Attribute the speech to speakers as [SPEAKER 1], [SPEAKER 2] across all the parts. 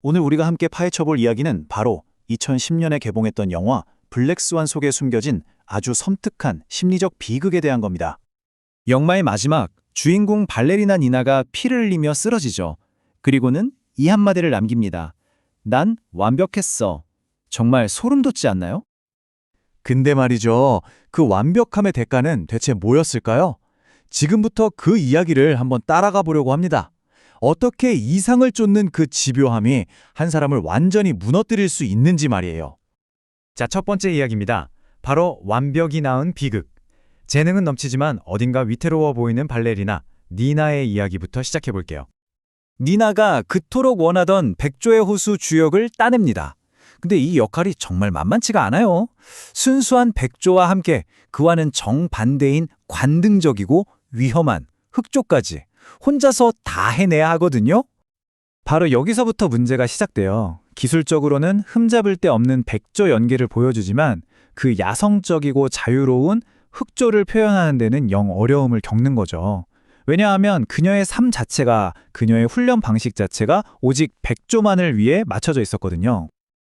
[SPEAKER 1] 오늘 우리가 함께 파헤쳐볼 이야기는 바로 2010년에 개봉했던 영화 블랙스완 속에 숨겨진 아주 섬뜩한 심리적 비극에 대한 겁니다.
[SPEAKER 2] 영화의 마지막, 주인공 발레리나 니나가 피를 흘리며 쓰러지죠. 그리고는 이 한마디를 남깁니다. 난 완벽했어. 정말 소름 돋지 않나요?
[SPEAKER 3] 근데 말이죠. 그 완벽함의 대가는 대체 뭐였을까요? 지금부터 그 이야기를 한번 따라가 보려고 합니다. 어떻게 이상을 쫓는 그 집요함이 한 사람을 완전히 무너뜨릴 수 있는지 말이에요.
[SPEAKER 4] 자, 첫 번째 이야기입니다. 바로 완벽이 낳은 비극. 재능은 넘치지만 어딘가 위태로워 보이는 발레리나 니나의 이야기부터 시작해볼게요.
[SPEAKER 2] 니나가 그토록 원하던 백조의 호수 주역을 따냅니다. 근데 이 역할이 정말 만만치가 않아요. 순수한 백조와 함께 그와는 정반대인 관등적이고 위험한 흑조까지 혼자서 다 해내야 하거든요. 바로 여기서부터 문제가 시작돼요. 기술적으로는 흠잡을 데 없는 백조 연기를 보여주지만 그 야성적이고 자유로운 흑조를 표현하는 데는 영 어려움을 겪는 거죠. 왜냐하면 그녀의 삶 자체가, 그녀의 훈련 방식 자체가 오직 백조만을 위해 맞춰져 있었거든요.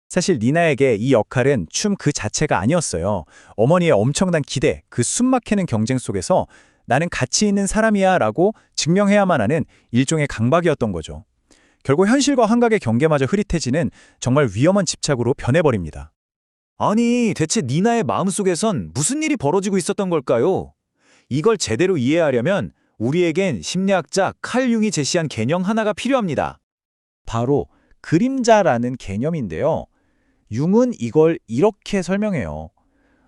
[SPEAKER 2] 사실 니나에게 이 역할은 춤 그 자체가 아니었어요. 어머니의 엄청난 기대, 그 숨막히는 경쟁 속에서 나는 가치 있는 사람이야 라고 증명해야만 하는 일종의 강박이었던 거죠. 결국 현실과 환각의 경계마저 흐릿해지는 정말 위험한 집착으로 변해버립니다. 아니, 대체 니나의 마음속에선 무슨 일이 벌어지고 있었던 걸까요? 이걸 제대로 이해하려면 우리에겐 심리학자 칼 융이 제시한 개념 하나가 필요합니다. 바로 그림자라는 개념인데요. 융은 이걸 이렇게 설명해요.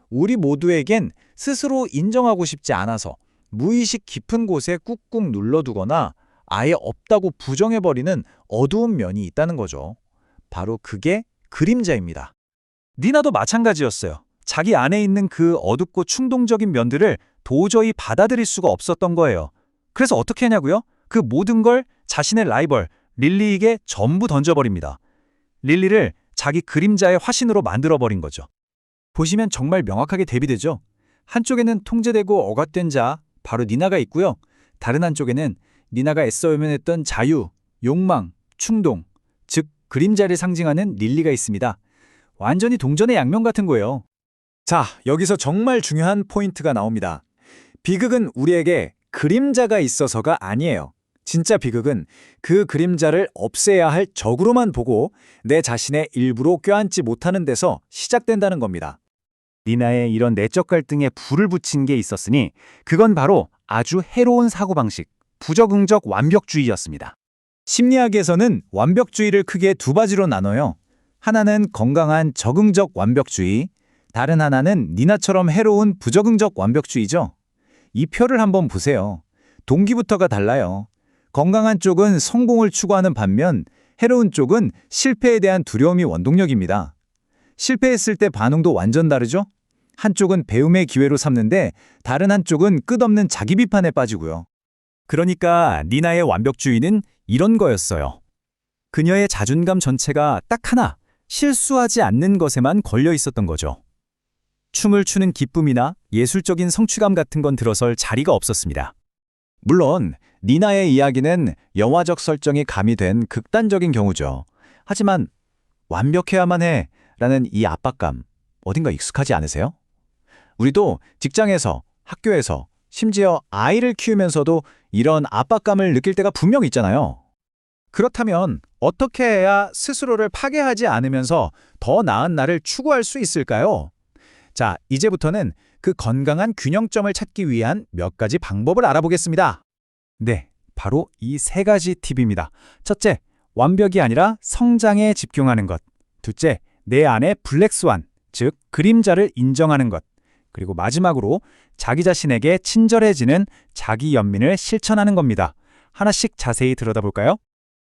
[SPEAKER 2] 우리 모두에겐 스스로 인정하고 싶지 않아서 무의식 깊은 곳에 꾹꾹 눌러두거나 아예 없다고 부정해버리는 어두운 면이 있다는 거죠. 바로 그게 그림자입니다. 니나도 마찬가지였어요. 자기 안에 있는 그 어둡고 충동적인 면들을 도저히 받아들일 수가 없었던 거예요. 그래서 어떻게 하냐고요? 그 모든 걸 자신의 라이벌 릴리에게 전부 던져버립니다. 릴리를 자기 그림자의 화신으로 만들어버린 거죠. 보시면 정말 명확하게 대비되죠. 한쪽에는 통제되고 억압된 자, 바로 니나가 있고요. 다른 한쪽에는 니나가 애써 외면했던 자유, 욕망, 충동, 즉 그림자를 상징하는 릴리가 있습니다. 완전히 동전의 양면 같은 거예요. 자, 여기서 정말 중요한 포인트가 나옵니다. 비극은 우리에게 그림자가 있어서가 아니에요. 진짜 비극은 그 그림자를 없애야 할 적으로만 보고 내 자신의 일부로 껴안지 못하는 데서 시작된다는 겁니다. 니나의 이런 내적 갈등에 불을 붙인 게 있었으니 그건 바로 아주 해로운 사고방식, 부적응적 완벽주의였습니다. 심리학에서는 완벽주의를 크게 두 가지로 나눠요. 하나는 건강한 적응적 완벽주의, 다른 하나는 니나처럼 해로운 부적응적 완벽주의죠. 이 표를 한번 보세요. 동기부터가 달라요. 건강한 쪽은 성공을 추구하는 반면 해로운 쪽은 실패에 대한 두려움이 원동력입니다. 실패했을 때 반응도 완전 다르죠? 한쪽은 배움의 기회로 삼는데 다른 한쪽은 끝없는 자기 비판에 빠지고요. 그러니까 니나의 완벽주의는 이런 거였어요. 그녀의 자존감 전체가 딱 하나, 실수하지 않는 것에만 걸려 있었던 거죠. 춤을 추는 기쁨이나 예술적인 성취감 같은 건 들어설 자리가 없었습니다. 물론 니나의 이야기는 영화적 설정이 가미된 극단적인 경우죠. 하지만 완벽해야만 해 라는 이 압박감 어딘가 익숙하지 않으세요? 우리도 직장에서, 학교에서, 심지어 아이를 키우면서도 이런 압박감을 느낄 때가 분명 있잖아요. 그렇다면 어떻게 해야 스스로를 파괴하지 않으면서 더 나은 나를 추구할 수 있을까요? 자, 이제부터는 그 건강한 균형점을 찾기 위한 몇 가지 방법을 알아보겠습니다. 네, 바로 이 세 가지 팁입니다. 첫째, 완벽이 아니라 성장에 집중하는 것. 둘째, 내 안의 블랙스완, 즉 그림자를 인정하는 것. 그리고 마지막으로 자기 자신에게 친절해지는 자기 연민을 실천하는 겁니다. 하나씩 자세히 들여다볼까요?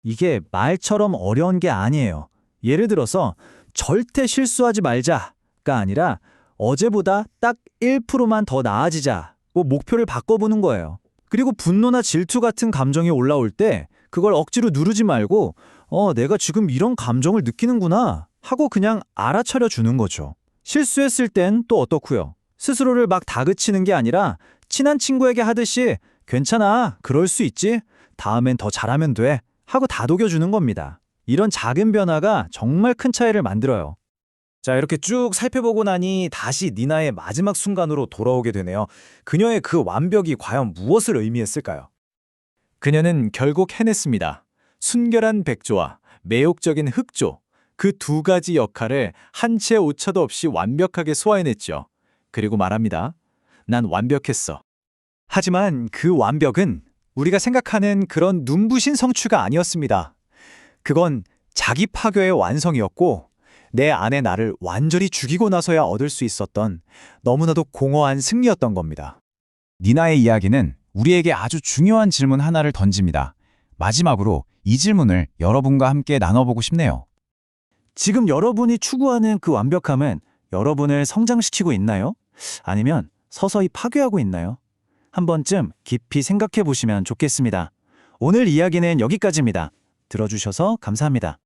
[SPEAKER 2] 이게 말처럼 어려운 게 아니에요. 예를 들어서 절대 실수하지 말자가 아니라 어제보다 딱 1%만 더 나아지자고 목표를 바꿔보는 거예요. 그리고 분노나 질투 같은 감정이 올라올 때 그걸 억지로 누르지 말고 내가 지금 이런 감정을 느끼는구나 하고 그냥 알아차려 주는 거죠. 실수했을 땐 또 어떻고요? 스스로를 막 다그치는 게 아니라 친한 친구에게 하듯이 괜찮아, 그럴 수 있지, 다음엔 더 잘하면 돼 하고 다독여주는 겁니다. 이런 작은 변화가 정말 큰 차이를 만들어요. 자, 이렇게 쭉 살펴보고 나니 다시 니나의 마지막 순간으로 돌아오게 되네요. 그녀의 그 완벽이 과연 무엇을 의미했을까요?
[SPEAKER 1] 그녀는 결국 해냈습니다. 순결한 백조와 매혹적인 흑조, 그 두 가지 역할을 한 채 오차도 없이 완벽하게 소화해냈죠. 그리고 말합니다. 난 완벽했어.
[SPEAKER 2] 하지만 그 완벽은 우리가 생각하는 그런 눈부신 성취가 아니었습니다. 그건 자기 파괴의 완성이었고 내 안의 나를 완전히 죽이고 나서야 얻을 수 있었던 너무나도 공허한 승리였던 겁니다.
[SPEAKER 3] 니나의 이야기는 우리에게 아주 중요한 질문 하나를 던집니다. 마지막으로 이 질문을 여러분과 함께 나눠보고 싶네요.
[SPEAKER 1] 지금 여러분이 추구하는 그 완벽함은 여러분을 성장시키고 있나요? 아니면 서서히 파괴하고 있나요? 한 번쯤 깊이 생각해 보시면 좋겠습니다. 오늘 이야기는 여기까지입니다. 들어주셔서 감사합니다.